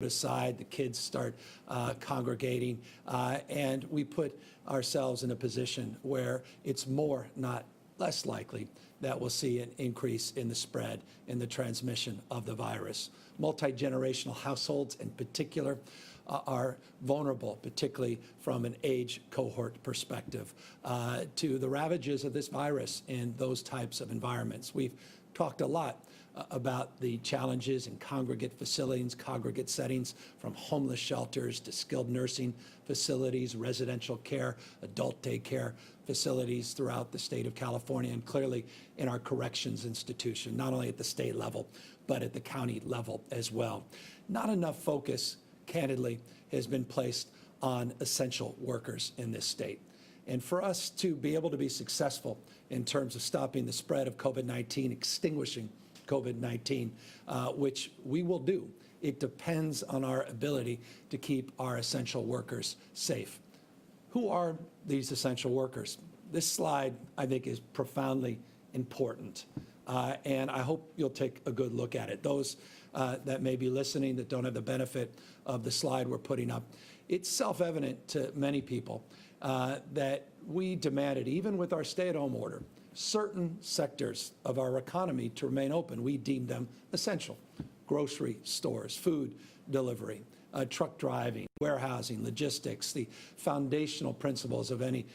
aside, the kids start congregating, and we put ourselves in a position where it's more, not less likely, that we'll see an increase in the spread and the transmission of the virus. Multi-generational households in particular are vulnerable, particularly from an age cohort perspective, to the ravages of this virus in those types of environments. We've talked a lot about the challenges in congregate facilities, congregate settings, from homeless shelters to skilled nursing facilities, residential care, adult daycare facilities throughout the state of California, and clearly in our corrections institution, not only at the state level, but at the county level as well. Not enough focus, candidly, has been placed on essential workers in this state. And for us to be able to be successful in terms of stopping the spread of COVID-19, extinguishing COVID-19, which we will do, it depends on our ability to keep our essential workers safe. Who are these essential workers? This slide, I think, is profoundly important, and I hope you'll take a good look at it. Those that may be listening that don't have the benefit of the slide we're putting up, it's self-evident to many people that we demanded, even with our stay-at-home order, certain sectors of our economy to remain open. We deemed them essential. Grocery stores, food delivery, truck driving, warehousing, logistics, the foundational principles of any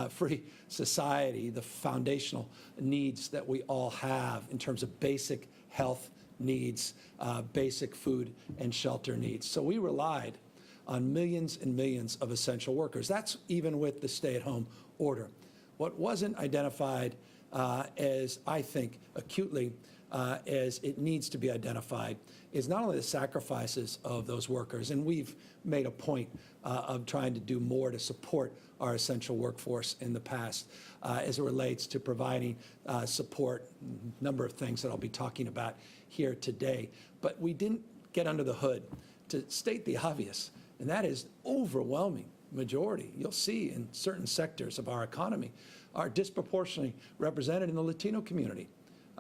free society, the foundational needs that we all have in terms of basic health needs, basic food and shelter needs. So we relied on millions and millions of essential workers. That's even with the stay-at-home order. What wasn't identified as, I think, acutely as it needs to be identified is not only the sacrifices of those workers, and we've made a point of trying to do more to support our essential workforce in the past as it relates to providing support, a number of things that I'll be talking about here today. But we didn't get under the hood to state the obvious, and that is overwhelming majority, you'll see in certain sectors of our economy, are disproportionately represented in the Latino community,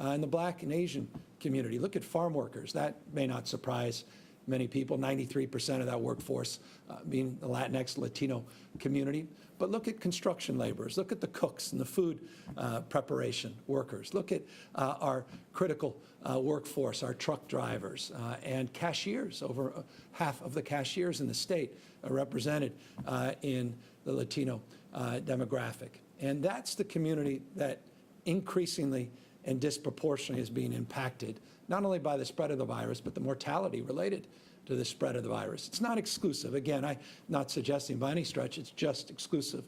in the Black and Asian community. Look at farm workers. That may not surprise many people, 93% of that workforce being the Latinx Latino community. But look at construction laborers. Look at the cooks and the food preparation workers. Look at our critical workforce, our truck drivers and cashiers. Over half of the cashiers in the state are represented in the Latino demographic. And that's the community that increasingly and disproportionately is being impacted, not only by the spread of the virus, but the mortality related to the spread of the virus. It's not exclusive. Again, I'm not suggesting by any stretch it's just exclusive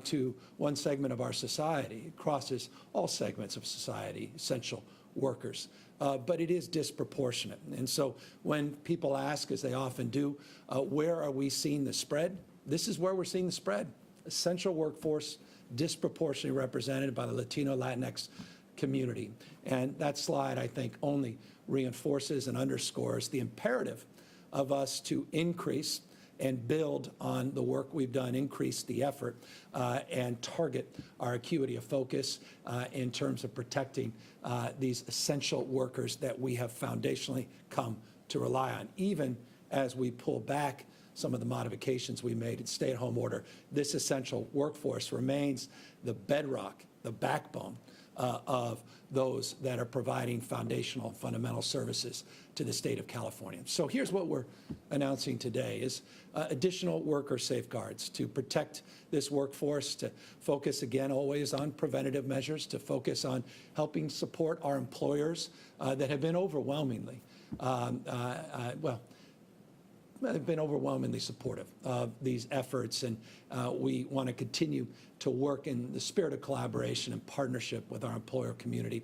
to one segment of our society. It crosses all segments of society, essential workers. But it is disproportionate. And so when people ask, as they often do, where are we seeing the spread? This is where we're seeing the spread. Essential workforce disproportionately represented by the Latino, Latinx community. And that slide, I think, only reinforces and underscores the imperative of us to increase and build on the work we've done, increase the effort, and target our acuity of focus in terms of protecting these essential workers that we have foundationally come to rely on. Even as we pull back some of the modifications we made in stay-at-home order, this essential workforce remains the bedrock, the backbone of those that are providing foundational and fundamental services to the state of California. So here's what we're announcing today is additional worker safeguards to protect this workforce, to focus again always on preventative measures, to focus on helping support our employers that have been overwhelmingly, have been overwhelmingly supportive of these efforts, and we want to continue to work in the spirit of collaboration and partnership with our employer community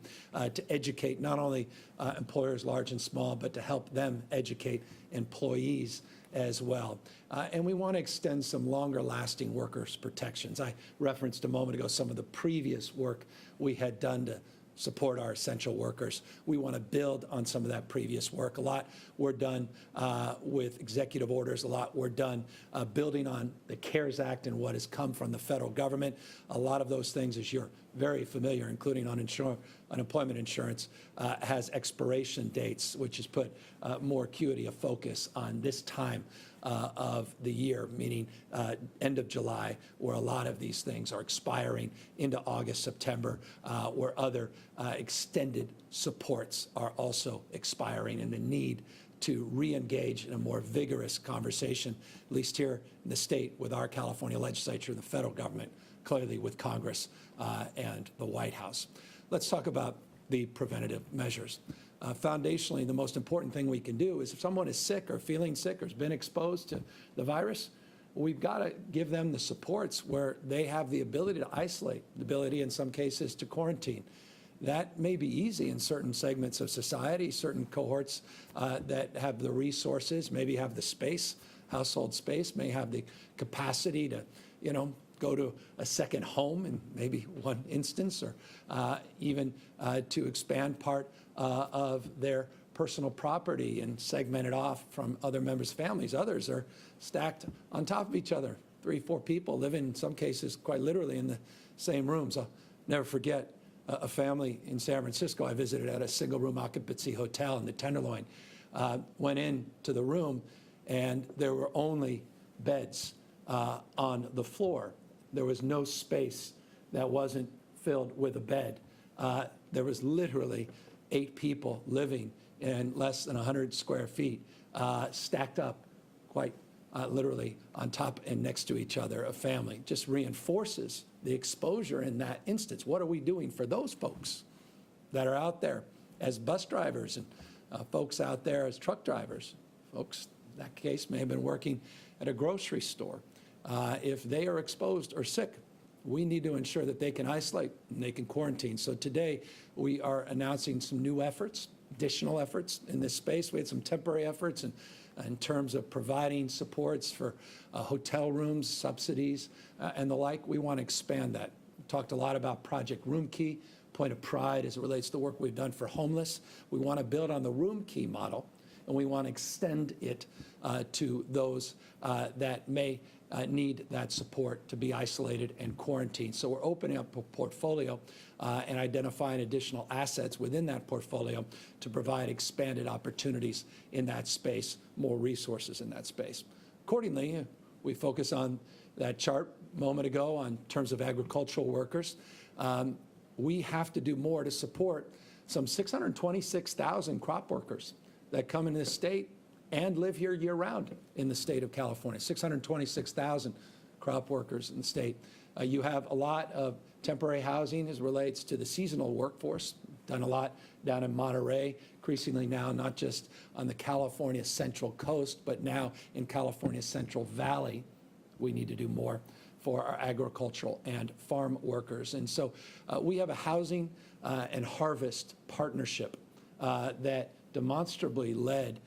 to educate not only employers large and small, but to help them educate employees as well. And we want to extend some longer-lasting workers' protections. I referenced a moment ago some of the previous work we had done to support our essential workers. We want to build on some of that previous work. A lot were done with executive orders. A lot were done building on the CARES Act and what has come from the federal government. A lot of those things, as you're very familiar, including unemployment insurance, has expiration dates, which has put more acuity of focus on this time of the year, meaning end of July, where a lot of these things are expiring into August, September, where other extended supports are also expiring, and the need to re-engage in a more vigorous conversation, at least here in the state with our California legislature and the federal government, clearly with Congress and the White House. Let's talk about the preventative measures. Foundationally, the most important thing we can do is if someone is sick or feeling sick or has been exposed to the virus, we've got to give them the supports where they have the ability to isolate, the ability in some cases to quarantine. That may be easy in certain segments of society, certain cohorts that have the resources, maybe have the space, household space, may have the capacity to, go to a second home in maybe one instance, or even to expand part of their personal property and segment it off from other members' families. Others are stacked on top of each other, 3, 4 people living in some cases quite literally in the same rooms. I'll never forget a family in San Francisco I visited at a single-room occupancy hotel in the Tenderloin. Went into the room, and there were only beds on the floor. There was no space that wasn't filled with a bed. There was literally 8 people living in less than 100 square feet, stacked up quite literally on top and next to each other, a family. Just reinforces the exposure in that instance. What are we doing for those folks that are out there as bus drivers and folks out there as truck drivers? Folks, in that case, may have been working at a grocery store. If they are exposed or sick, we need to ensure that they can isolate and they can quarantine. So today, we are announcing some new efforts, additional efforts in this space. We had some temporary efforts in terms of providing supports for hotel rooms, subsidies, and the like. We want to expand that. We talked a lot about Project Room Key, point of pride as it relates to the work we've done for homeless. We want to build on the Room Key model, and we want to extend it to those that may need that support to be isolated and quarantined. So we're opening up a portfolio and identifying additional assets within that portfolio to provide expanded opportunities in that space, more resources in that space. Accordingly, we focus on that chart a moment ago on terms of agricultural workers. We have to do more to support some 626,000 crop workers that come into this state and live here year-round in the state of California. 626,000 crop workers in the state. You have a lot of temporary housing as it relates to the seasonal workforce. Done a lot down in Monterey, increasingly now not just on the California Central Coast, but now in California Central Valley. We need to do more for our agricultural and farm workers. And so we have a housing and harvest partnership that demonstrably led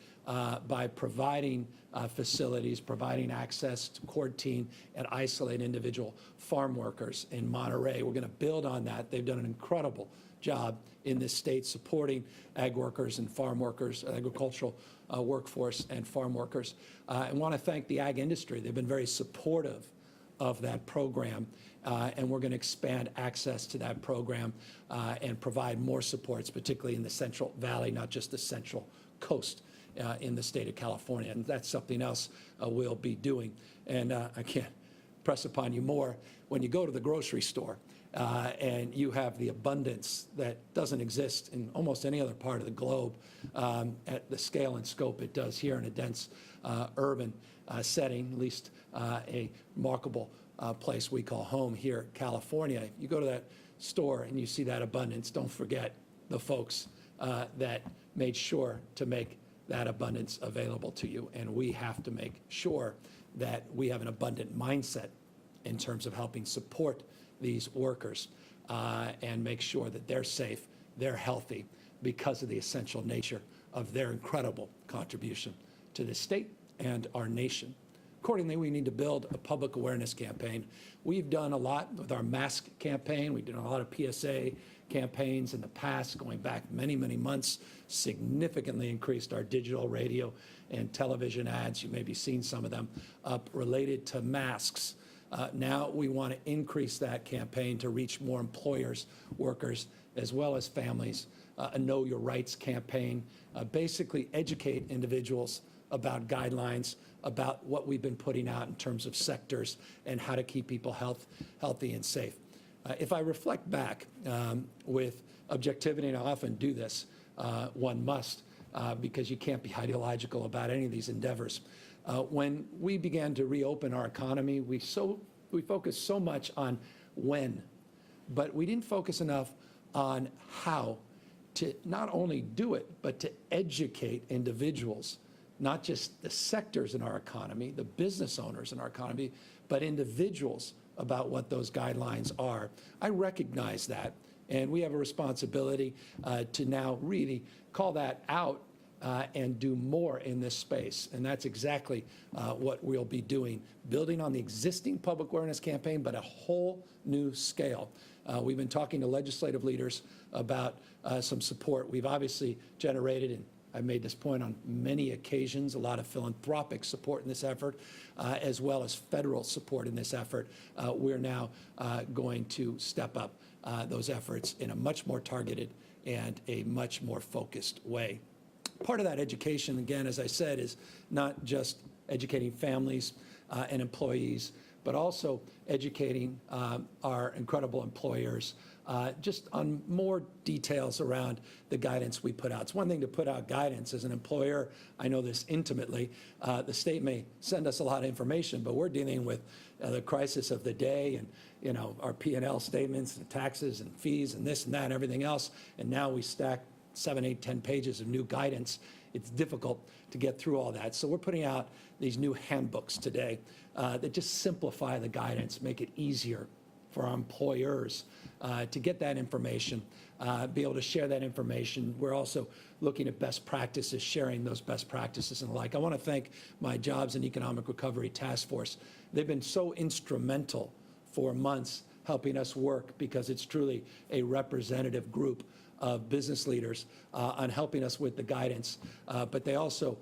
by providing facilities, providing access to quarantine and isolate individual farm workers in Monterey. We're going to build on that. They've done an incredible job in this state supporting ag workers and farm workers, agricultural workforce and farm workers. I want to thank the ag industry. They've been very supportive of that program, and we're going to expand access to that program and provide more supports, particularly in the Central Valley, not just the Central Coast in the state of California. And that's something else we'll be doing. And I can't press upon you more. When you go to the grocery store and you have the abundance that doesn't exist in almost any other part of the globe at the scale and scope it does here in a dense urban setting, at least a remarkable place we call home here, California. You go to that store and you see that abundance, don't forget the folks that made sure to make that abundance available to you. And we have to make sure that we have an abundant mindset in terms of helping support these workers and make sure that they're safe, they're healthy, because of the essential nature of their incredible contribution to the state and our nation. Accordingly, we need to build a public awareness campaign. We've done a lot with our mask campaign. We've done a lot of PSA campaigns in the past, going back many, many months, significantly increased our digital, radio, and television ads. You may be seeing some of them up related to masks. Now we want to increase that campaign to reach more employers, workers, as well as families. A Know Your Rights campaign, basically educate individuals about guidelines, about what we've been putting out in terms of sectors and how to keep people healthy and safe. If I reflect back with objectivity, and I often do this, one must, because you can't be ideological about any of these endeavors. When we began to reopen our economy, we focused so much on when, but we didn't focus enough on how to not only do it, but to educate individuals, not just the sectors in our economy, the business owners in our economy, but individuals about what those guidelines are. I recognize that, and we have a responsibility to now really call that out and do more in this space. And that's exactly what we'll be doing, building on the existing public awareness campaign, but a whole new scale. We've been talking to legislative leaders about some support. We've obviously generated, and I've made this point on many occasions, a lot of philanthropic support in this effort, as well as federal support in this effort. We're now going to step up those efforts in a much more targeted and a much more focused way. Part of that education, again, as I said, is not just educating families and employees, but also educating our incredible employers just on more details around the guidance we put out. It's one thing to put out guidance. As an employer, I know this intimately. The state may send us a lot of information, but we're dealing with the crisis of the day and our P&L statements and taxes and fees and this and that and everything else. And now we stack 7, 8, 10 pages of new guidance. It's difficult to get through all that. So we're putting out these new handbooks today that just simplify the guidance, make it easier for our employers to get that information, be able to share that information. We're also looking at best practices, sharing those best practices and the like. I want to thank my Jobs and Economic Recovery Task Force. They've been so instrumental for months helping us work, because it's truly a representative group of business leaders on helping us with the guidance. But they also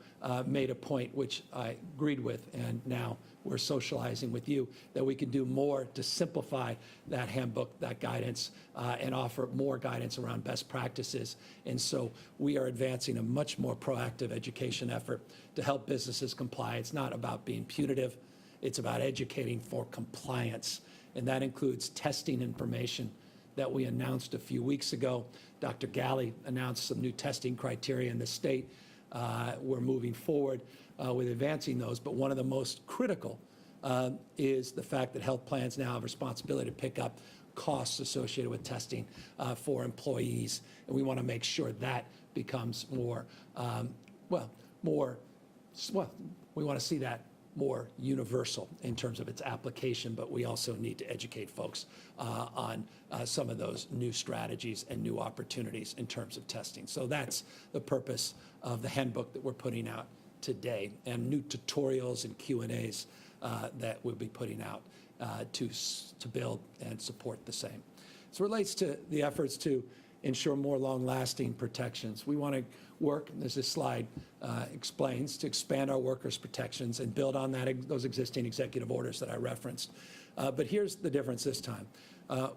made a point, which I agreed with, and now we're socializing with you, that we can do more to simplify that handbook, that guidance, and offer more guidance around best practices. And so we are advancing a much more proactive education effort to help businesses comply. It's not about being punitive. It's about educating for compliance. And that includes testing information that we announced a few weeks ago. Dr. Galley announced some new testing criteria in the state. We're moving forward with advancing those, but one of the most critical is the fact that health plans now have responsibility to pick up costs associated with testing for employees, and we want to make sure that becomes more, we want to see that more universal in terms of its application, but we also need to educate folks on some of those new strategies and new opportunities in terms of testing. So that's the purpose of the handbook that we're putting out today, and new tutorials and Q&As that we'll be putting out to build and support the same. So it relates to the efforts to ensure more long-lasting protections. We want to work, as this slide explains, to expand our workers' protections and build on those existing executive orders that I referenced. But here's the difference this time.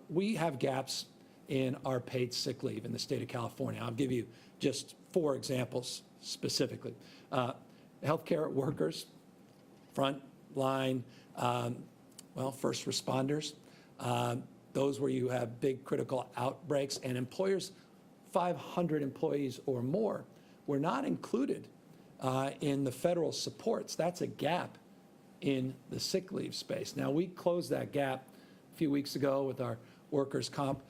We have gaps in our paid sick leave in the state of California. I'll give you just 4 examples specifically. Healthcare workers, front line, first responders, those where you have big critical outbreaks, and employers 500 employees or more were not included in the federal supports. That's a gap in the sick leave space. Now, we closed that gap a few weeks ago with our workers' comp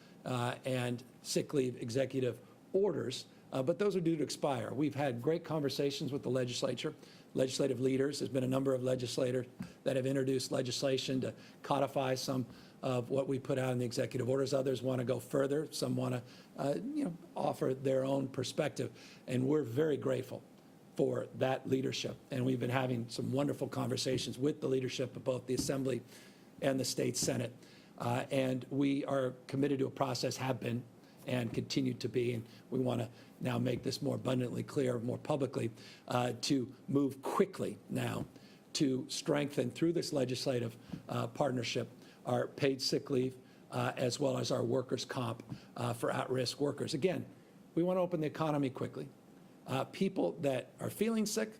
and sick leave executive orders, but those are due to expire. We've had great conversations with the legislature, legislative leaders. There's been a number of legislators that have introduced legislation to codify some of what we put out in the executive orders. Others want to go further. Some want to offer their own perspective. And we're very grateful for that leadership. And we've been having some wonderful conversations with the leadership of both the Assembly and the State Senate. And we are committed to a process, have been, and continue to be. And we want to now make this more abundantly clear, more publicly, to move quickly now to strengthen through this legislative partnership our paid sick leave, as well as our workers' comp for at-risk workers. Again, we want to open the economy quickly. People that are feeling sick,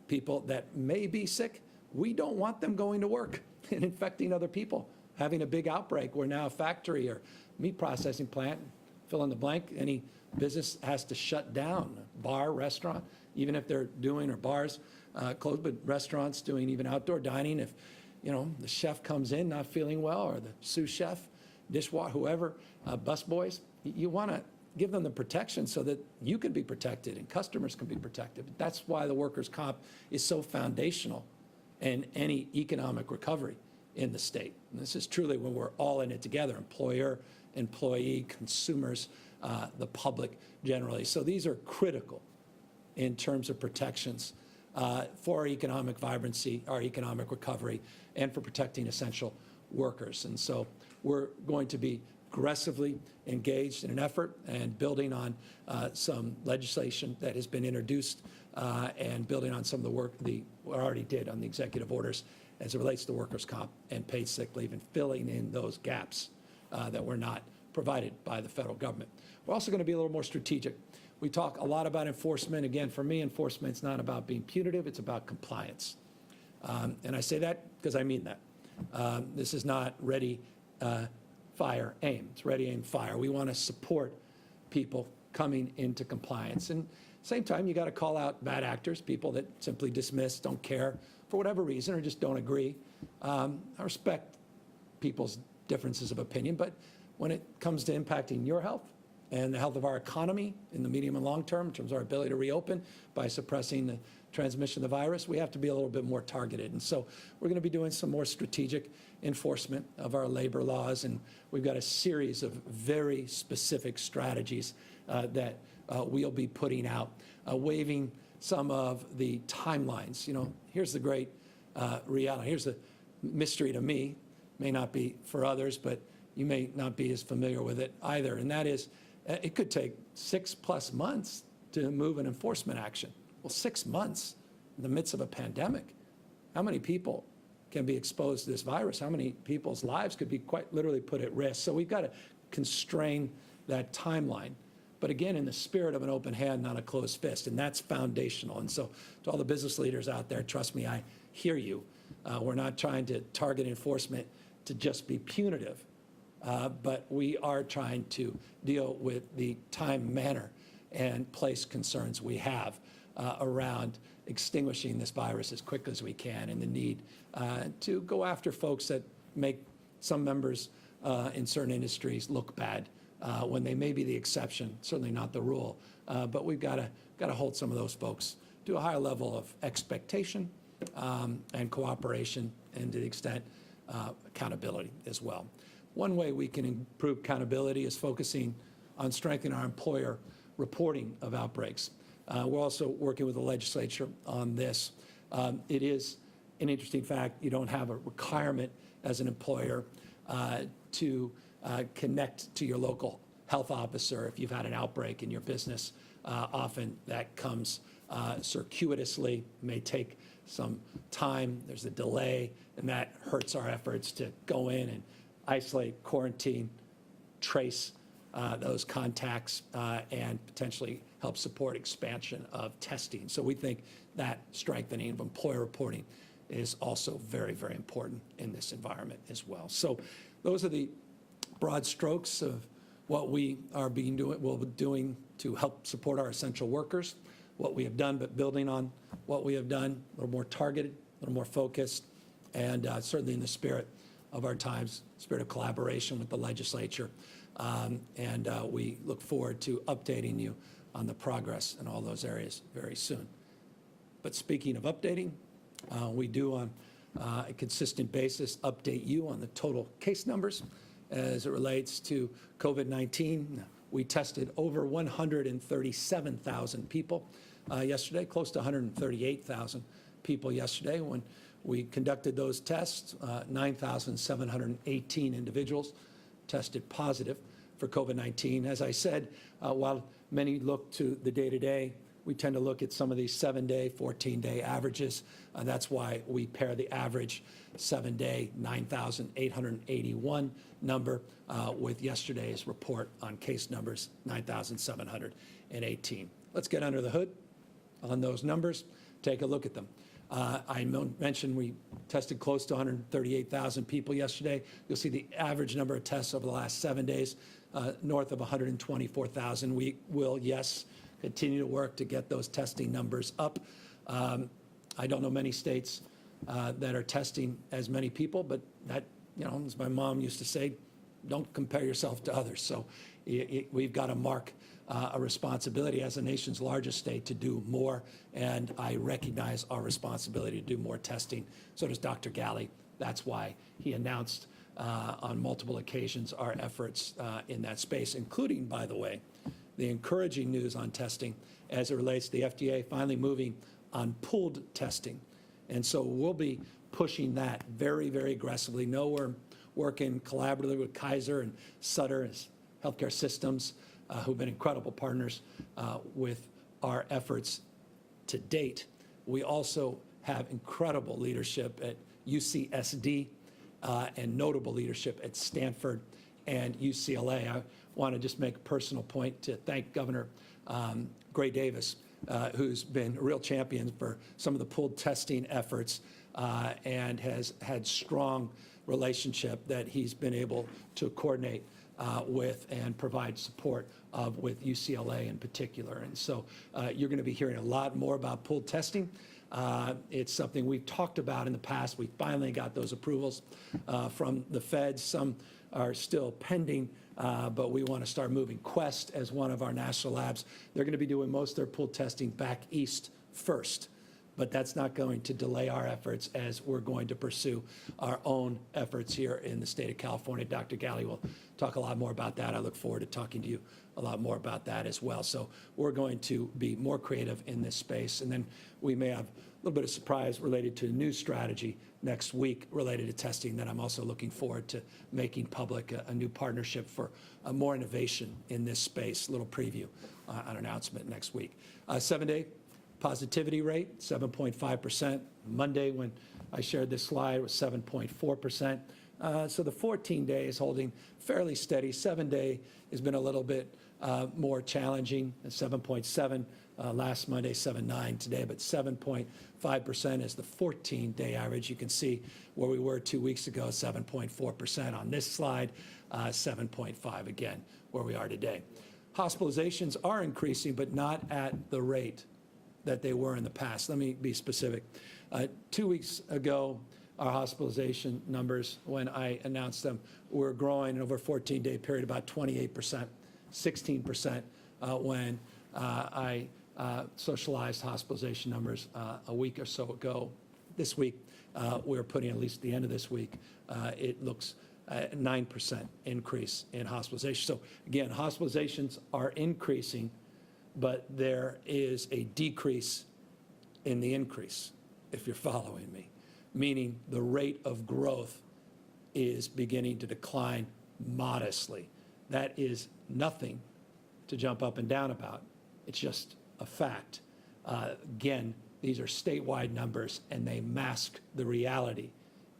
people that may be sick, we don't want them going to work and infecting other people, having a big outbreak where now a factory or meat processing plant, fill in the blank, any business has to shut down, bar, restaurant, even if they're doing, or bars closed, but restaurants doing even outdoor dining. If, you know, the chef comes in not feeling well, or the sous chef, dishwasher, whoever, busboys, you want to give them the protection so that you can be protected and customers can be protected. That's why the workers' comp is so foundational in any economic recovery in the state. And this is truly when we're all in it together, employer, employee, consumers, the public generally. So these are critical in terms of protections for our economic vibrancy, our economic recovery, and for protecting essential workers. And so we're going to be aggressively engaged in an effort and building on some legislation that has been introduced and building on some of the work we already did on the executive orders as it relates to workers' comp and paid sick leave, and filling in those gaps that were not provided by the federal government. We're also going to be a little more strategic. We talk a lot about enforcement. Again, for me, enforcement's not about being punitive, it's about compliance. And I say that because I mean that. This is not ready, fire, aim. It's ready, aim, fire. We want to support people coming into compliance. And same time, you got to call out bad actors, people that simply dismiss, don't care for whatever reason, or just don't agree. I respect people's differences of opinion, but when it comes to impacting your health and the health of our economy in the medium and long term, in terms of our ability to reopen by suppressing the transmission of the virus, we have to be a little bit more targeted. And so we're going to be doing some more strategic enforcement of our labor laws, and we've got a series of very specific strategies that we'll be putting out, waiving some of the timelines. You know, here's the great reality. Here's the mystery to me, may not be for others, but you may not be as familiar with it either, and that is it could take 6+ months to move an enforcement action. Well, 6 months in the midst of a pandemic, how many people can be exposed to this virus? How many people's lives could be quite literally put at risk? So we've got to constrain that timeline. But again, in the spirit of an open hand, not a closed fist, and that's foundational. And so to all the business leaders out there, trust me, I hear you. We're not trying to target enforcement to just be punitive, but we are trying to deal with the time, manner, and place concerns we have around extinguishing this virus as quickly as we can, and the need to go after folks that make some members in certain industries look bad when they may be the exception, certainly not the rule. But we've got to hold some of those folks to a higher level of expectation and cooperation, and to the extent accountability as well. One way we can improve accountability is focusing on strengthening our employer reporting of outbreaks. We're also working with the legislature on this. It is an interesting fact, you don't have a requirement as an employer to connect to your local health officer if you've had an outbreak in your business. Often that comes circuitously, may take some time, there's a delay, and that hurts our efforts to go in and isolate, quarantine, trace those contacts, and potentially help support expansion of testing. So we think that strengthening of employer reporting is also very, very important in this environment as well. So those are the broad strokes of what we are will be doing to help support our essential workers, what we have done, but building on what we have done, a little more targeted, a little more focused, and certainly in the spirit of our times, spirit of collaboration with the legislature. And we look forward to updating you on the progress in all those areas very soon. But speaking of updating, we do on a consistent basis update you on the total case numbers as it relates to COVID-19. We tested over 137,000 people yesterday, close to 138,000 people yesterday. When we conducted those tests, 9,718 individuals tested positive for COVID-19. As I said, while many look to the day-to-day, we tend to look at some of these 7-day, 14-day averages. That's why we pair the average 7-day 9,881 number with yesterday's report on case numbers 9,718. Let's get under the hood on those numbers, take a look at them. I mentioned we tested close to 138,000 people yesterday. You'll see the average number of tests over the last 7 days, north of 124,000. We will, yes, continue to work to get those testing numbers up. I don't know many states that are testing as many people, but that, as my mom used to say, don't compare yourself to others. So we've got to mark a responsibility as the nation's largest state to do more, and I recognize our responsibility to do more testing. So does Dr. Ghaly. That's why he announced on multiple occasions our efforts in that space, including, by the way, the encouraging news on testing as it relates to the FDA finally moving on pooled testing. And so we'll be pushing that very, very aggressively. Know we're working collaboratively with Kaiser and Sutter as healthcare systems who've been incredible partners with our efforts to date. We also have incredible leadership at UCSD and notable leadership at Stanford and UCLA. I want to just make a personal point to thank Governor Gray Davis, who's been a real champion for some of the pooled testing efforts and has had strong relationship that he's been able to coordinate with and provide support of with UCLA in particular. And so you're going to be hearing a lot more about pooled testing. It's something we've talked about in the past. We finally got those approvals from the feds. Some are still pending, but we want to start moving. Quest, as one of our national labs, they're going to be doing most of their pooled testing back east first. But that's not going to delay our efforts as we're going to pursue our own efforts here in the state of California. Dr. Ghaly will talk a lot more about that. I look forward to talking to you a lot more about that as well. So we're going to be more creative in this space. And then we may have a little bit of surprise related to a new strategy next week related to testing that I'm also looking forward to making public, a new partnership for more innovation in this space. A little preview, an announcement next week. 7-day positivity rate, 7.5%. Monday, when I shared this slide, was 7.4%. So the 14-day is holding fairly steady. 7-day has been a little bit more challenging, 7.7 last Monday, 7.9 today, but 7.5% is the 14-day average. You can see where we were 2 weeks ago, 7.4% on this slide, 7.5 again, where we are today. Hospitalizations are increasing, but not at the rate that they were in the past. Let me be specific. 2 weeks ago, our hospitalization numbers, when I announced them, were growing over a 14-day period about 28%, 16% when I socialized hospitalization numbers a week or so ago. This week, we're putting, at least at the end of this week, it looks a 9% increase in hospitalization. So again, hospitalizations are increasing, but there is a decrease in the increase, if you're following me, meaning the rate of growth is beginning to decline modestly. That is nothing to jump up and down about. It's just a fact. Again, these are statewide numbers, and they mask the reality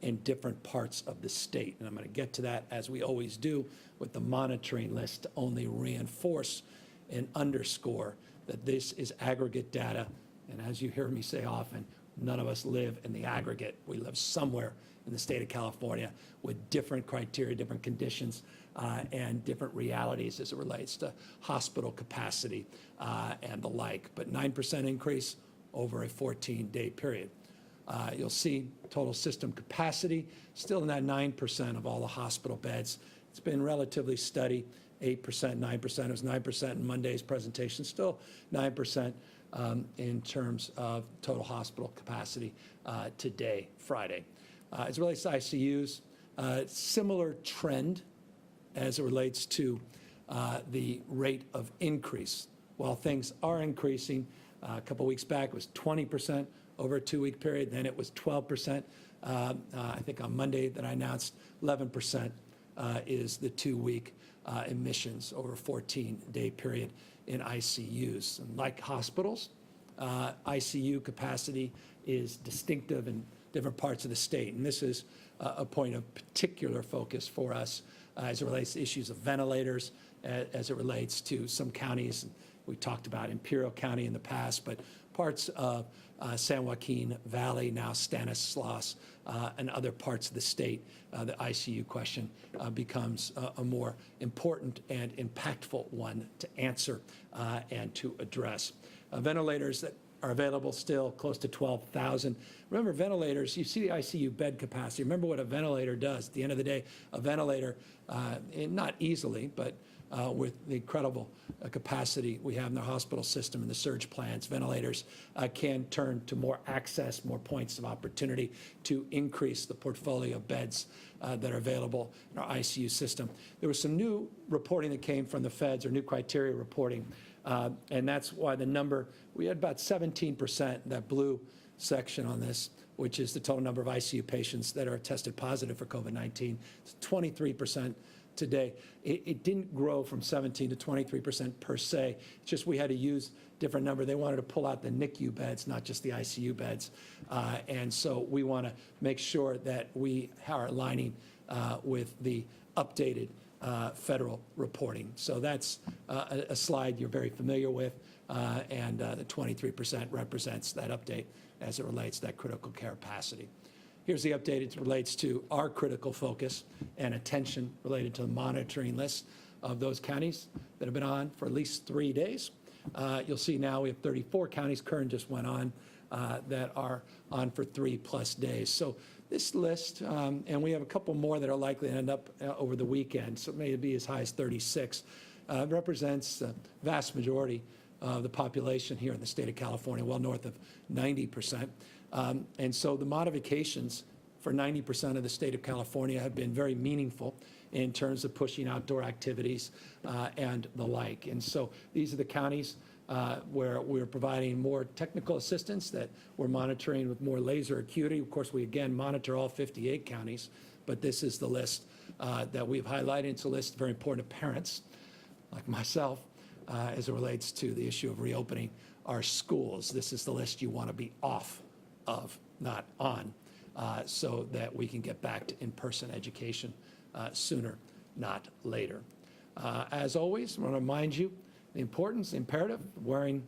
in different parts of the state. And I'm going to get to that, as we always do, with the monitoring list to only reinforce and underscore that this is aggregate data. And as you hear me say often, none of us live in the aggregate. We live somewhere in the state of California with different criteria, different conditions, and different realities as it relates to hospital capacity and the like. But 9% increase over a 14-day period. You'll see total system capacity still in that 9% of all the hospital beds. It's been relatively steady, 8%, 9%. It was 9% in Monday's presentation, still 9% in terms of total hospital capacity today, Friday. As it relates to ICUs, similar trend as it relates to the rate of increase. While things are increasing, a couple weeks back it was 20% over a 2-week period, then it was 12%. I think on Monday that I announced 11% is the 2-week admissions over a 14-day period in ICUs. And like hospitals, ICU capacity is distinctive in different parts of the state. And this is a point of particular focus for us as it relates to issues of ventilators, as it relates to some counties. We talked about Imperial County in the past, but parts of San Joaquin Valley, now Stanislaus, and other parts of the state, the ICU question becomes a more important and impactful one to answer and to address. Ventilators that are available still, close to 12,000. Remember, ventilators, you see the ICU bed capacity. Remember what a ventilator does. At the end of the day, a ventilator, not easily, but with the incredible capacity we have in the hospital system and the surge plans, ventilators can turn to more access, more points of opportunity to increase the portfolio of beds that are available in our ICU system. There was some new reporting that came from the feds, or new criteria reporting, and that's why the number, we had about 17%, that blue section on this, which is the total number of ICU patients that are tested positive for COVID-19. It's 23% today. It didn't grow from 17 to 23% per se. It's just we had to use different number. They wanted to pull out the NICU beds, not just the ICU beds. And so we want to make sure that we are aligning with the updated federal reporting. So that's a slide you're very familiar with, and the 23% represents that update as it relates to that critical care capacity. Here's the update. It relates to our critical focus and attention related to the monitoring list of those counties that have been on for at least 3 days. You'll see now we have 34 counties, Kern just went on, that are on for 3+ days. So this list, and we have a couple more that are likely to end up over the weekend, so it may be as high as 36, represents the vast majority of the population here in the state of California, well north of 90%. And so the modifications for 90% of the state of California have been very meaningful in terms of pushing outdoor activities and the like. And so these are the counties where we're providing more technical assistance, that we're monitoring with more laser acuity. Of course, we again monitor all 58 counties, but this is the list that we've highlighted. It's a list very important to parents like myself as it relates to the issue of reopening our schools. This is the list you want to be off of, not on, so that we can get back to in-person education sooner, not later. As always, I want to remind you the importance, the imperative of wearing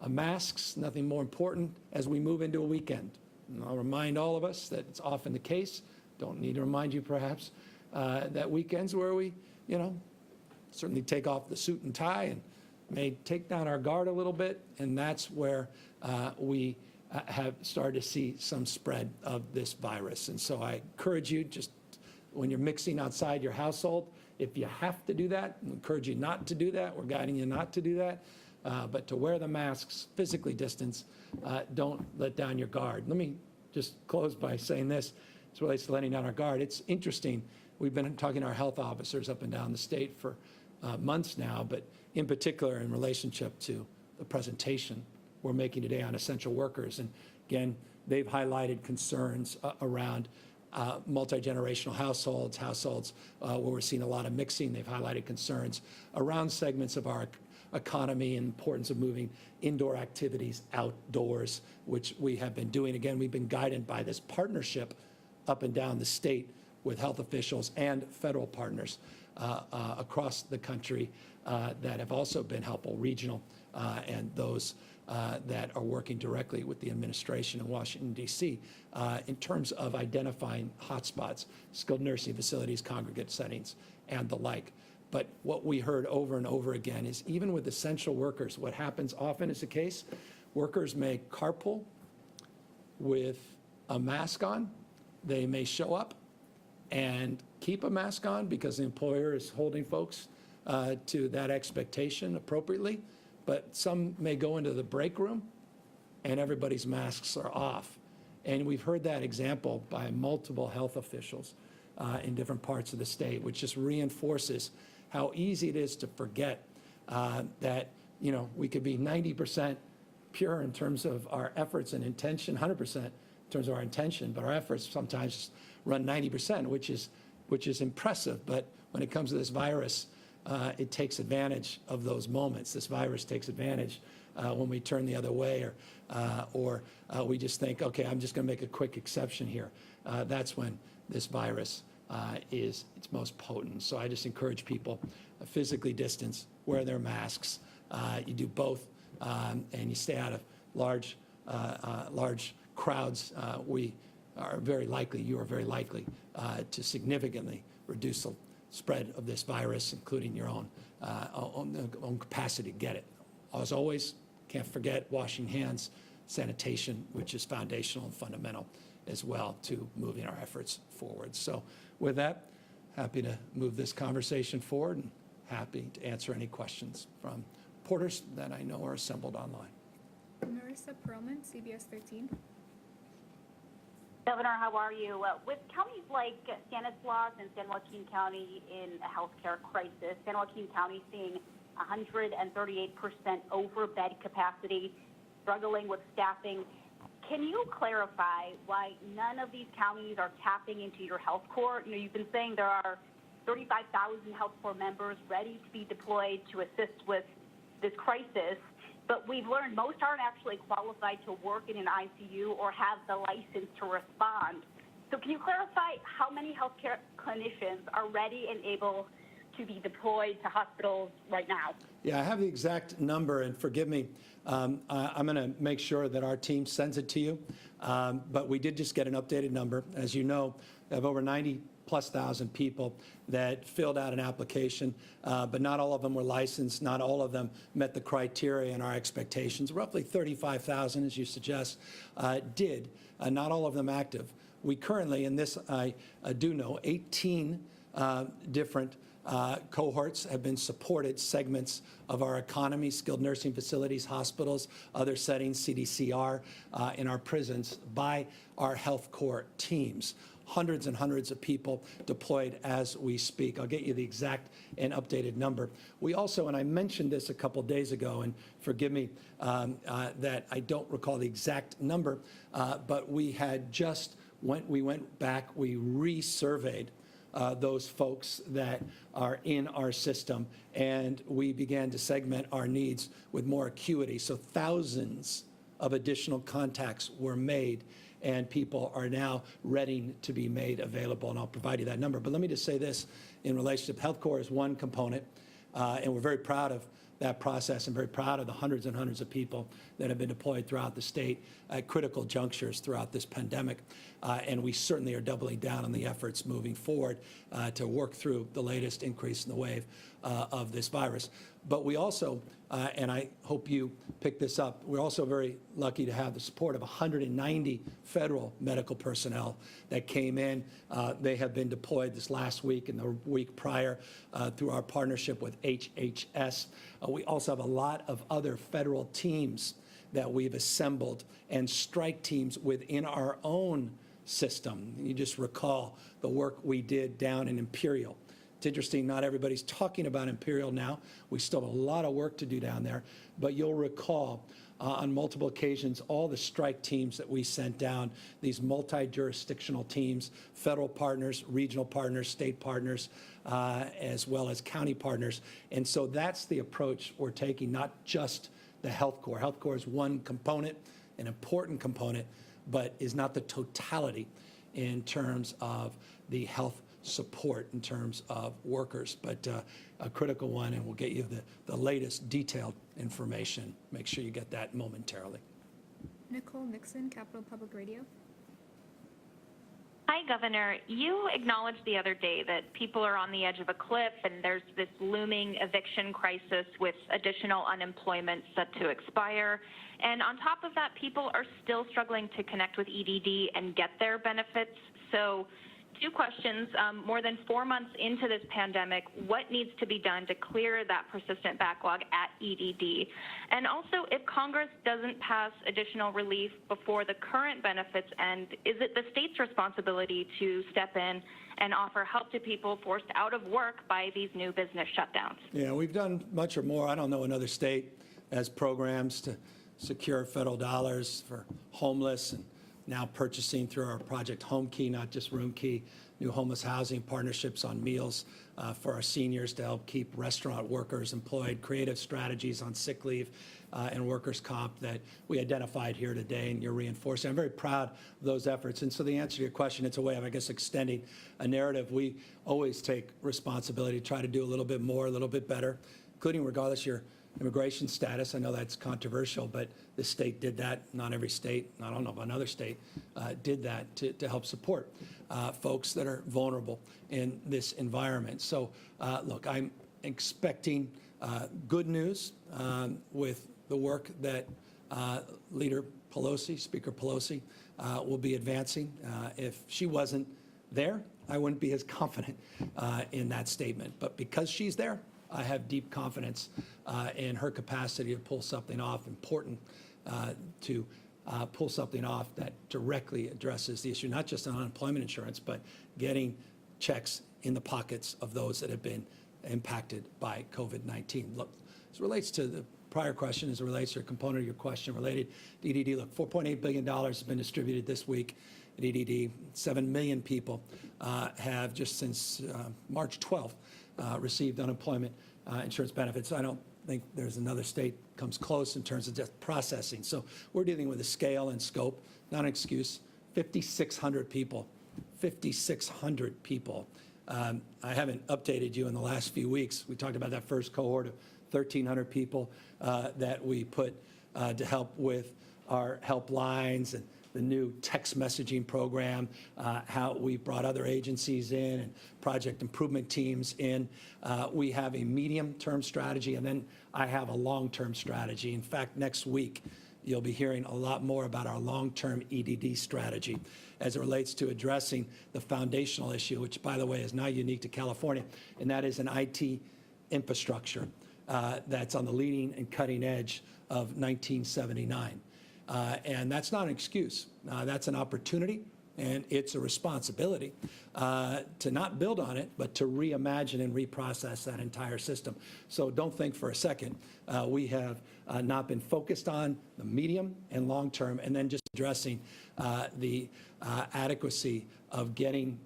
masks, nothing more important as we move into a weekend. And I'll remind all of us that it's often the case, don't need to remind you perhaps, that weekends where we, certainly take off the suit and tie and may take down our guard a little bit, and that's where we have started to see some spread of this virus. And so I encourage you, just when you're mixing outside your household, if you have to do that, we encourage you not to do that. We're guiding you not to do that, but to wear the masks, physically distance, don't let down your guard. Let me just close by saying this, as it relates to letting down our guard. It's interesting, we've been talking to our health officers up and down the state for months now, but in particular in relationship to the presentation we're making today on essential workers. And again, they've highlighted concerns around multi-generational households where we're seeing a lot of mixing. They've highlighted concerns around segments of our economy and importance of moving indoor activities outdoors, which we have been doing. Again, we've been guided by this partnership up and down the state with health officials and federal partners across the country that have also been helpful, regional and those that are working directly with the administration in Washington, D.C. In terms of identifying hotspots, skilled nursing facilities, congregate settings, and the like. But what we heard over and over again is even with essential workers, what happens often is the case, workers may carpool with a mask on. They may show up and keep a mask on because the employer is holding folks to that expectation appropriately. But some may go into the break room and everybody's masks are off. And we've heard that example by multiple health officials in different parts of the state, which just reinforces how easy it is to forget that, we could be 90% pure in terms of our efforts and intention, 100% in terms of our intention, but our efforts sometimes run 90%, which is impressive. But when it comes to this virus, it takes advantage of those moments. This virus takes advantage when we turn the other way, or we just think, okay, I'm just going to make a quick exception here. That's when this virus is its most potent. So I just encourage people physically distance, wear their masks. You do both, and you stay out of large crowds. You are very likely to significantly reduce the spread of this virus, including your own capacity to get it. As always, can't forget washing hands, sanitation, which is foundational and fundamental as well to moving our efforts forward. So with that, happy to move this conversation forward and happy to answer any questions from reporters that I know are assembled online. Marissa Perlman, CBS 13. Governor, how are you? With counties like Stanislaus and San Joaquin County in a healthcare crisis, San Joaquin County seeing 138% over bed capacity, struggling with staffing. Can you clarify why none of these counties are tapping into your health corps? You know, you've been saying there are 35,000 health corps members ready to be deployed to assist with this crisis, but we've learned most aren't actually qualified to work in an ICU or have the license to respond. So can you clarify how many healthcare clinicians are ready and able to be deployed to hospitals right now? Yeah, I have the exact number, and forgive me, I'm going to make sure that our team sends it to you. But we did just get an updated number. As you know, we have over 90,000+ people that filled out an application, but not all of them were licensed. Not all of them met the criteria and our expectations. Roughly 35,000, as you suggest, did. Not all of them active. We currently, and this I do know, 18 different cohorts have been supported, segments of our economy, skilled nursing facilities, hospitals, other settings, CDCR, in our prisons, by our health corps teams. Hundreds and hundreds of people deployed as we speak. I'll get you the exact and updated number. We also, and I mentioned this a couple days ago, and forgive me that I don't recall the exact number, but we had just, we went back, we resurveyed those folks that are in our system, and we began to segment our needs with more acuity. So thousands of additional contacts were made, and people are now ready to be made available, and I'll provide you that number. But let me just say this in relationship. Health Corps is one component, and we're very proud of that process and very proud of the hundreds and hundreds of people that have been deployed throughout the state at critical junctures throughout this pandemic. And we certainly are doubling down on the efforts moving forward to work through the latest increase in the wave of this virus. But we also, and I hope you pick this up, we're also very lucky to have the support of 190 federal medical personnel that came in. They have been deployed this last week and the week prior through our partnership with HHS. We also have a lot of other federal teams that we've assembled and strike teams within our own system. You just recall the work we did down in Imperial. It's interesting, not everybody's talking about Imperial now. We still have a lot of work to do down there, but you'll recall on multiple occasions all the strike teams that we sent down, these multi-jurisdictional teams, federal partners, regional partners, state partners, as well as county partners. And so that's the approach we're taking, not just the Health Corps. Health Corps is one component, an important component, but is not the totality in terms of the health support in terms of workers, but a critical one, and we'll get you the latest detailed information. Make sure you get that momentarily. Nicole Nixon, Capital Public Radio. Hi, Governor. You acknowledged the other day that people are on the edge of a cliff and there's this looming eviction crisis with additional unemployment set to expire. And on top of that, people are still struggling to connect with EDD and get their benefits. So, two questions. More than 4 months into this pandemic, what needs to be done to clear that persistent backlog at EDD? And also, if Congress doesn't pass additional relief before the current benefits end, is it the state's responsibility to step in and offer help to people forced out of work by these new business shutdowns? Yeah, we've done much or more. I don't know another state has programs to secure federal dollars for homeless and now purchasing through our Project Home Key, not just Room Key, new homeless housing partnerships on meals for our seniors to help keep restaurant workers employed, creative strategies on sick leave and workers' comp that we identified here today, and you're reinforcing. I'm very proud of those efforts. And so the answer to your question, it's a way of, I guess, extending a narrative. We always take responsibility to try to do a little bit more, a little bit better, including regardless of your immigration status. I know that's controversial, but this state did that. Not every state, I don't know of another state, did that to help support folks that are vulnerable in this environment. So look, I'm expecting good news with the work that Leader Pelosi, Speaker Pelosi, will be advancing. If she wasn't there, I wouldn't be as confident in that statement. But because she's there, I have deep confidence in her capacity to pull something off important, to pull something off that directly addresses the issue, not just on unemployment insurance, but getting checks in the pockets of those that have been impacted by COVID-19. Look, as it relates to the prior question, as it relates to a component of your question related to EDD, look, $4.8 billion has been distributed this week at EDD. 7 million people have, just since March 12th, received unemployment insurance benefits. I don't think there's another state comes close in terms of just processing. So we're dealing with a scale and scope, not an excuse. 5,600 people, 5,600 people. I haven't updated you in the last few weeks. We talked about that first cohort of 1,300 people that we put to help with our helplines and the new text messaging program, how we brought other agencies in and project improvement teams in. We have a medium-term strategy, and then I have a long-term strategy. In fact, next week, you'll be hearing a lot more about our long-term EDD strategy as it relates to addressing the foundational issue, which, by the way, is not unique to California, and that is an IT infrastructure that's on the leading and cutting edge of 1979. And that's not an excuse. That's an opportunity, and it's a responsibility to not build on it, but to reimagine and reprocess that entire system. So don't think for a second we have not been focused on the medium and long term, and then just addressing the adequacy of getting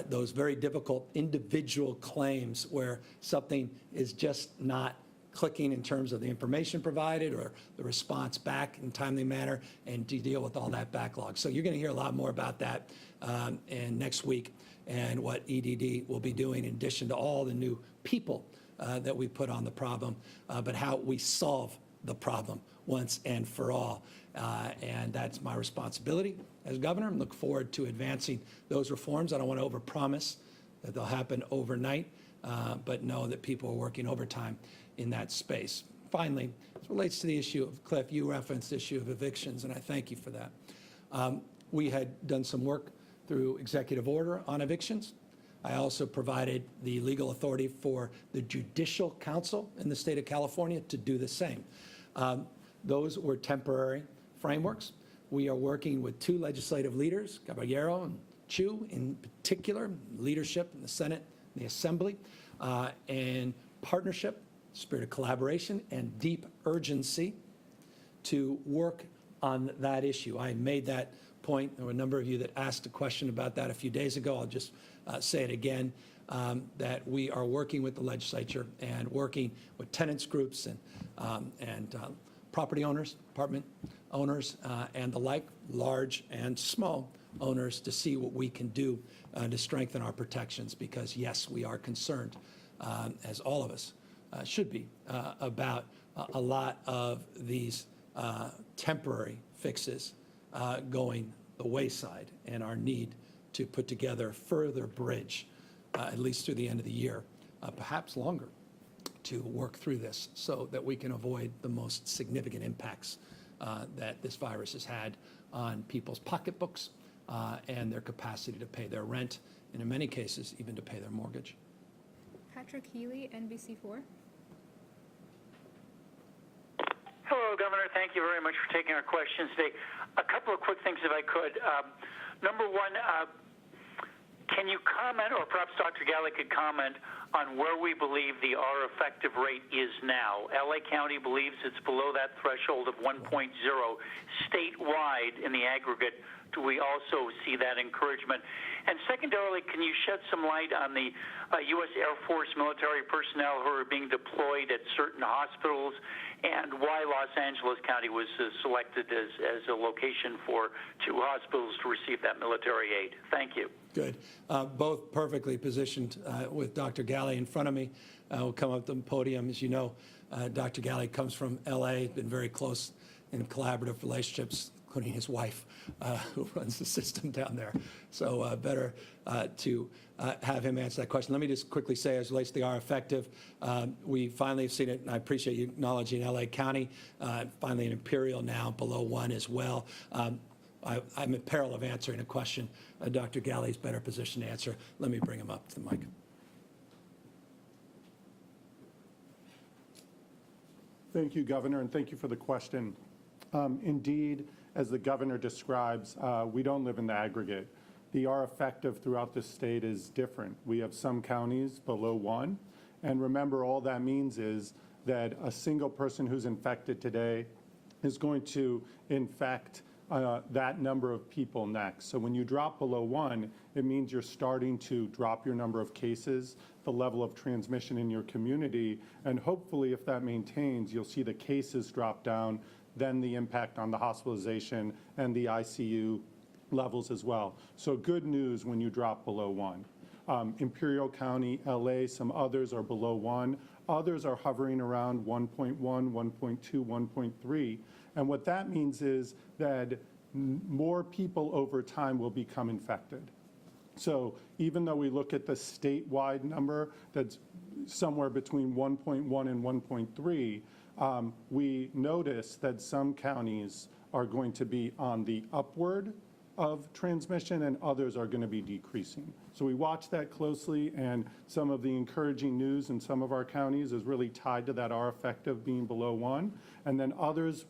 those very difficult individual claims where something is just not clicking in terms of the information provided or the response back in a timely manner, and to deal with all that backlog. So you're going to hear a lot more about that and next week, and what EDD will be doing in addition to all the new people that we put on the problem, but how we solve the problem once and for all. And that's my responsibility as governor. I look forward to advancing those reforms. I don't want to overpromise that they'll happen overnight, but know that people are working overtime in that space. Finally, as it relates to the issue of, Cliff, you referenced the issue of evictions, and I thank you for that. We had done some work through executive order on evictions. I also provided the legal authority for the Judicial Council in the state of California to do the same. Those were temporary frameworks. We are working with two legislative leaders, Caballero and Chu in particular, leadership in the Senate and the Assembly, and partnership, spirit of collaboration, and deep urgency to work on that issue. I made that point. There were a number of you that asked a question about that a few days ago. I'll just say it again, that we are working with the legislature and working with tenants groups and property owners, apartment owners, and the like, large and small owners, to see what we can do to strengthen our protections, because yes, we are concerned, as all of us should be, about a lot of these temporary fixes going the wayside, and our need to put together a further bridge, at least through the end of the year, perhaps longer, to work through this so that we can avoid the most significant impacts that this virus has had on people's pocketbooks and their capacity to pay their rent, and in many cases, even to pay their mortgage. Patrick Healy, NBC4. Hello, Governor. Thank you very much for taking our questions today. A couple of quick things, if I could. Number one, can you comment, or perhaps Dr. Galley could comment, on where we believe the R effective rate is now. LA County believes it's below that threshold of 1.0. Statewide, in the aggregate, do we also see that encouragement? And secondarily, can you shed some light on the U.S. Air Force military personnel who are being deployed at certain hospitals and why Los Angeles County was selected as a location for 2 hospitals to receive that military aid? Thank you. Good. Both perfectly positioned with Dr. Galley in front of me. We'll come up to the podium. As you know, Dr. Galley comes from L.A., been very close in collaborative relationships, including his wife, who runs the system down there. So better to have him answer that question. Let me just quickly say, as it relates to the R effective, we finally have seen it, and I appreciate you acknowledging LA County, finally in Imperial now below 1 as well. I'm in peril of answering a question Dr. Galley's better positioned to answer. Let me bring him up to the mic. Thank you, Governor, and thank you for the question. Indeed, as the governor describes, we don't live in the aggregate. The R effective throughout the state is different. We have some counties below 1, and remember, all that means is that a single person who's infected today is going to infect that number of people next. So when you drop below 1, it means you're starting to drop your number of cases, the level of transmission in your community, and hopefully if that maintains, you'll see the cases drop down, then the impact on the hospitalization and the ICU levels as well. So good news when you drop below 1. Imperial County, LA, some others are below 1. Others are hovering around 1.1, 1.2, 1.3. And what that means is that more people over time will become infected. So even though we look at the statewide number that's somewhere between 1.1 and 1.3, we notice that some counties are going to be on the upward of transmission and others are going to be decreasing. So we watch that closely, and some of the encouraging news in some of our counties is really tied to that R effective being below 1. And then others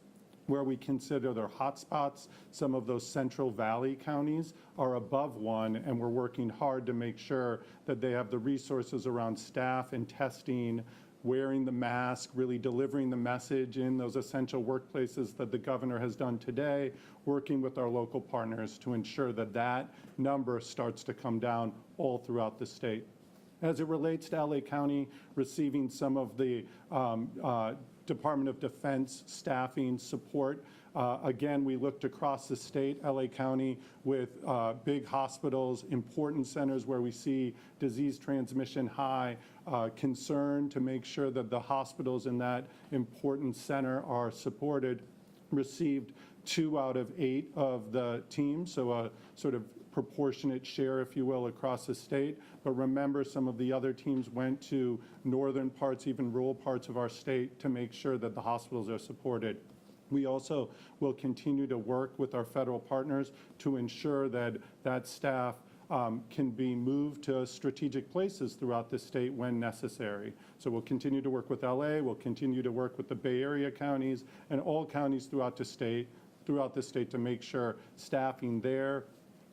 where we consider their hotspots, some of those Central Valley counties are above 1, and we're working hard to make sure that they have the resources around staff and testing, wearing the mask, really delivering the message in those essential workplaces that the governor has done today, working with our local partners to ensure that that number starts to come down all throughout the state. As it relates to LA County receiving some of the Department of Defense staffing support, again, we looked across the state, LA County, with big hospitals, important centers where we see disease transmission high, concern to make sure that the hospitals in that important center are supported, received 2 out of 8 of the teams, so a sort of proportionate share, if you will, across the state. But remember, some of the other teams went to northern parts, even rural parts of our state, to make sure that the hospitals are supported. We also will continue to work with our federal partners to ensure that that staff can be moved to strategic places throughout the state when necessary. So we'll continue to work with LA, we'll continue to work with the Bay Area counties and all counties throughout the state to make sure staffing there,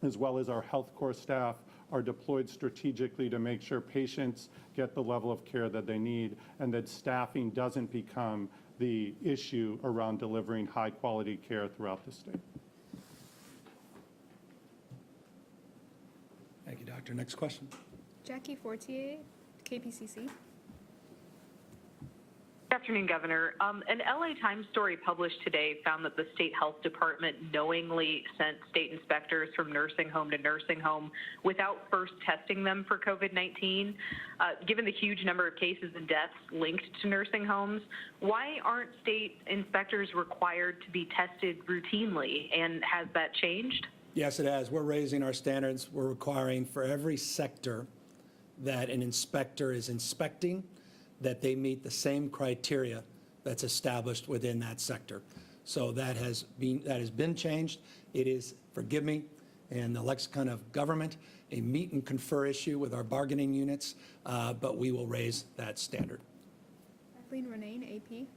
as well as our health corps staff, are deployed strategically to make sure patients get the level of care that they need and that staffing doesn't become the issue around delivering high quality care throughout the state. Thank you, Doctor. Next question. Jackie Fortier, KPCC. Good afternoon, Governor. An LA Times story published today found that the state health department knowingly sent state inspectors from nursing home to nursing home without first testing them for COVID-19. Given the huge number of cases and deaths linked to nursing homes, why aren't state inspectors required to be tested routinely, and has that changed? Yes, it has. We're raising our standards. We're requiring for every sector that an inspector is inspecting that they meet the same criteria that's established within that sector. So that has been changed. It is, forgive me, in the lexicon of government, a meet and confer issue with our bargaining units, but we will raise that standard. Kathleen Renane, AP.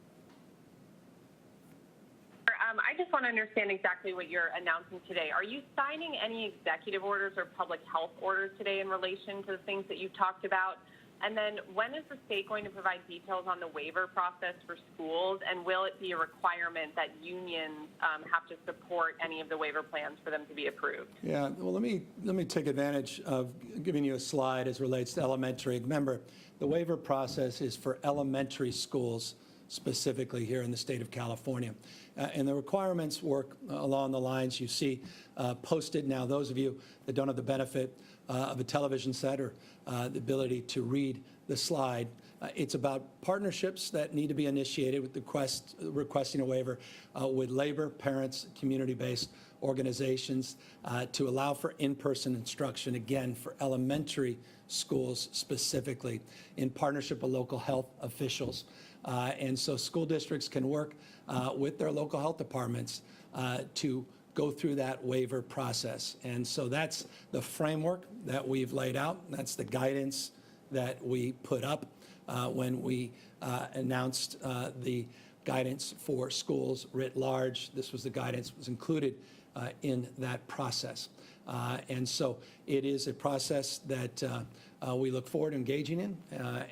I just want to understand exactly what you're announcing today. Are you signing any executive orders or public health orders today in relation to the things that you've talked about? And then when is the state going to provide details on the waiver process for schools? And will it be a requirement that unions have to support any of the waiver plans for them to be approved? Yeah, well, let me take advantage of giving you a slide as relates to elementary. Remember, the waiver process is for elementary schools, specifically here in the state of California. And the requirements work along the lines you see posted. Now, those of you that don't have the benefit of a television set or the ability to read the slide, it's about partnerships that need to be initiated with requesting a waiver with labor, parents, community-based organizations to allow for in-person instruction, again, for elementary schools specifically, in partnership with local health officials. And so school districts can work with their local health departments to go through that waiver process. And so that's the framework that we've laid out. That's the guidance that we put up when we announced the guidance for schools writ large. This was the guidance that was included in that process. And so it is a process that we look forward to engaging in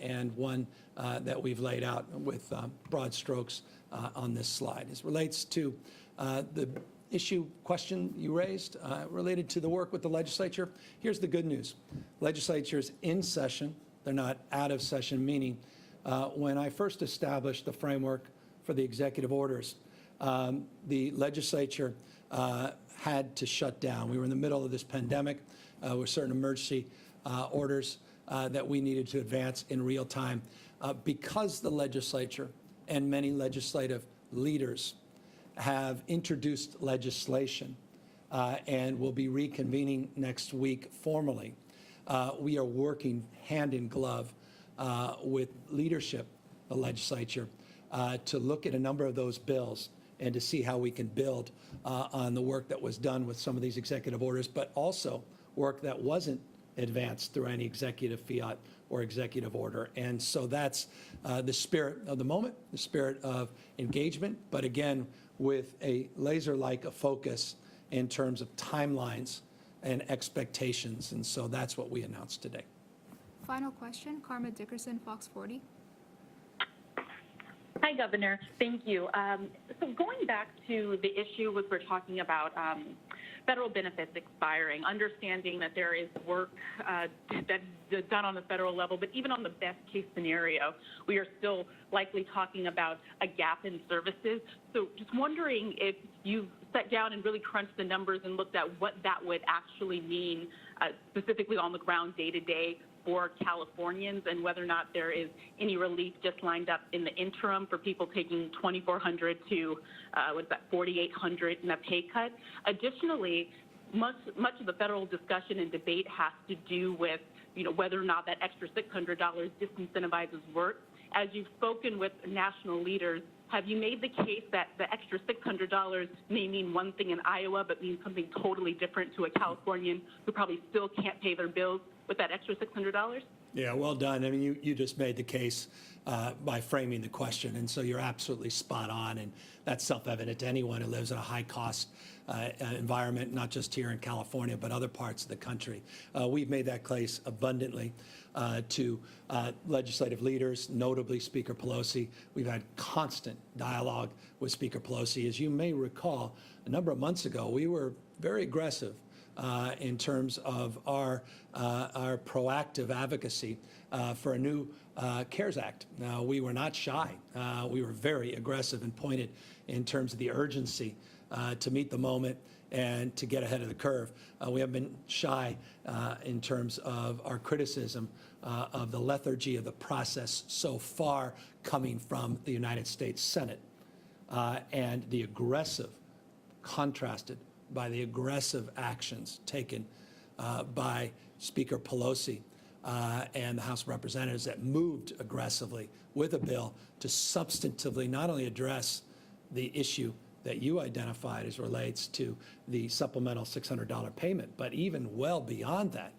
and one that we've laid out with broad strokes on this slide. As relates to the issue question you raised related to the work with the legislature, here's the good news. Legislature's in session. They're not out of session, meaning when I first established the framework for the executive orders, the legislature had to shut down. We were in the middle of this pandemic with certain emergency orders that we needed to advance in real time. Because the legislature and many legislative leaders have introduced legislation and will be reconvening next week formally, we are working hand in glove with leadership, the legislature, to look at a number of those bills and to see how we can build on the work that was done with some of these executive orders, but also work that wasn't advanced through any executive fiat or executive order. And so that's the spirit of the moment, the spirit of engagement, but again, with a laser-like focus in terms of timelines and expectations. And so that's what we announced today. Final question, Karma Dickerson, Fox 40. Hi, Governor. Thank you. So going back to the issue was we're talking about federal benefits expiring, understanding that there is work that's done on the federal level, but even on the best case scenario, we are still likely talking about a gap in services. So just wondering if you've sat down and really crunched the numbers and looked at what that would actually mean specifically on the ground day to day for Californians, and whether or not there is any relief just lined up in the interim for people taking $2,400 to $4,800 in a pay cut. Additionally, much of the federal discussion and debate has to do with whether or not that extra $600 disincentivizes work. As you've spoken with national leaders, have you made the case that the extra $600 may mean one thing in Iowa but means something totally different to a Californian who probably still can't pay their bills with that extra $600? Yeah, well done. I mean, you just made the case by framing the question, and so you're absolutely spot on, and that's self-evident to anyone who lives in a high-cost environment, not just here in California, but other parts of the country. We've made that case abundantly to legislative leaders, notably Speaker Pelosi. We've had constant dialogue with Speaker Pelosi. As you may recall, a number of months ago, we were very aggressive in terms of our proactive advocacy for a new CARES Act. We were not shy. We were very aggressive and pointed in terms of the urgency to meet the moment and to get ahead of the curve. We haven't been shy in terms of our criticism of the lethargy of the process so far coming from the United States Senate and the aggressive, contrasted by the aggressive actions taken by Speaker Pelosi and the House of Representatives that moved aggressively with a bill to substantively not only address the issue that you identified as relates to the supplemental $600 payment, but even well beyond that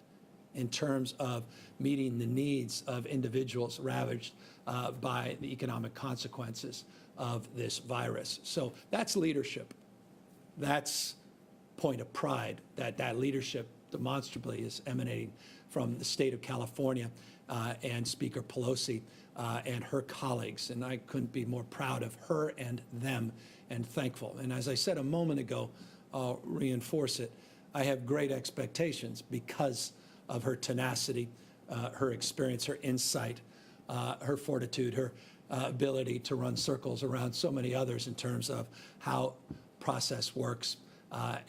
in terms of meeting the needs of individuals ravaged by the economic consequences of this virus. So that's leadership. That's point of pride that leadership demonstrably is emanating from the state of California and Speaker Pelosi and her colleagues. And I couldn't be more proud of her and them and thankful. And as I said a moment ago, I'll reinforce it. I have great expectations because of her tenacity, her experience, her insight, her fortitude, her ability to run circles around so many others in terms of how process works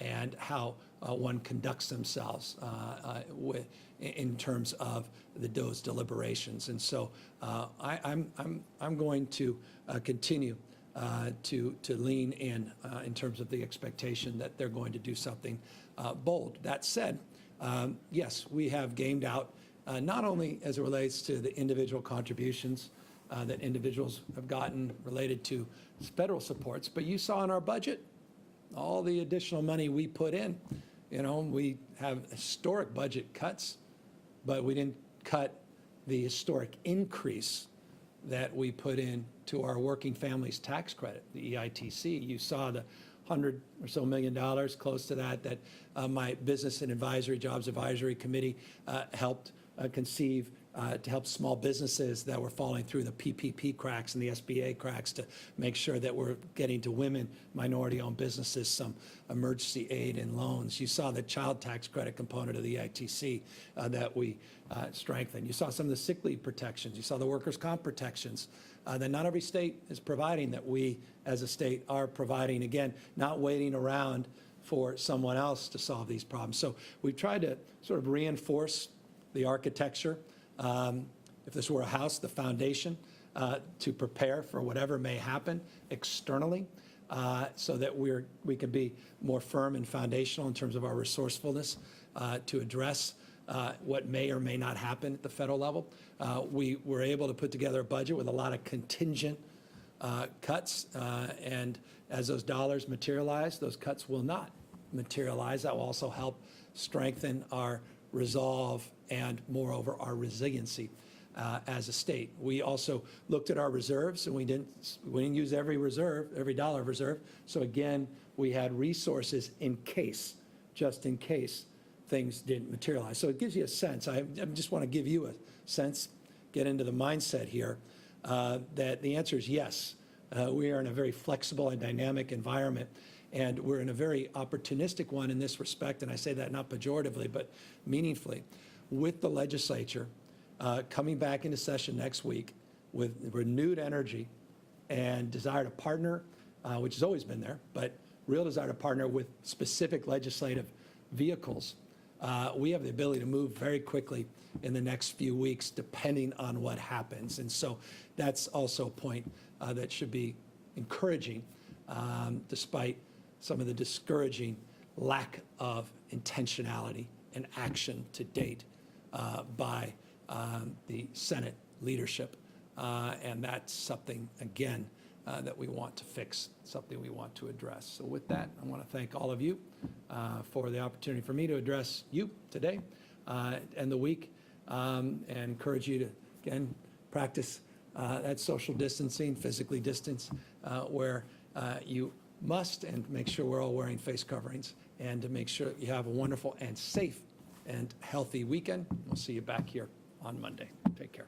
and how one conducts themselves in terms of those deliberations. And so I'm going to continue to lean in terms of the expectation that they're going to do something bold. That said, yes, we have gamed out not only as it relates to the individual contributions that individuals have gotten related to federal supports, but you saw in our budget all the additional money we put in. You know, we have historic budget cuts, but we didn't cut the historic increase that we put in to our working families tax credit, the EITC. You saw the $100 or so million, close to that, that my Business and Jobs Advisory Committee helped conceive to help small businesses that were falling through the PPP cracks and the SBA cracks to make sure that we're getting to women, minority-owned businesses, some emergency aid and loans. You saw the child tax credit component of the EITC that we strengthened. You saw some of the sick leave protections. You saw the workers' comp protections that not every state is providing, that we as a state are providing. Again, not waiting around for someone else to solve these problems. So we've tried to sort of reinforce the architecture. If this were a house, the foundation to prepare for whatever may happen externally so that we can be more firm and foundational in terms of our resourcefulness to address what may or may not happen at the federal level. We were able to put together a budget with a lot of contingent cuts, and as those dollars materialize, those cuts will not materialize. That will also help strengthen our resolve and, moreover, our resiliency as a state. We also looked at our reserves, and we didn't use every reserve, every dollar of reserve. So again, we had resources in case, just in case things didn't materialize. So it gives you a sense. I just want to give you a sense, get into the mindset here, that the answer is yes. We are in a very flexible and dynamic environment. And we're in a very opportunistic one in this respect, and I say that not pejoratively, but meaningfully, with the legislature coming back into session next week with renewed energy and desire to partner, which has always been there, but real desire to partner with specific legislative vehicles. We have the ability to move very quickly in the next few weeks, depending on what happens. And so that's also a point that should be encouraging, despite some of the discouraging lack of intentionality and action to date by the Senate leadership. And that's something, again, that we want to fix, something we want to address. So with that, I want to thank all of you for the opportunity for me to address you today and the week, and encourage you to, again, practice that social distancing, physically distance where you must, and make sure we're all wearing face coverings, and to make sure you have a wonderful and safe and healthy weekend. We'll see you back here on Monday. Take care.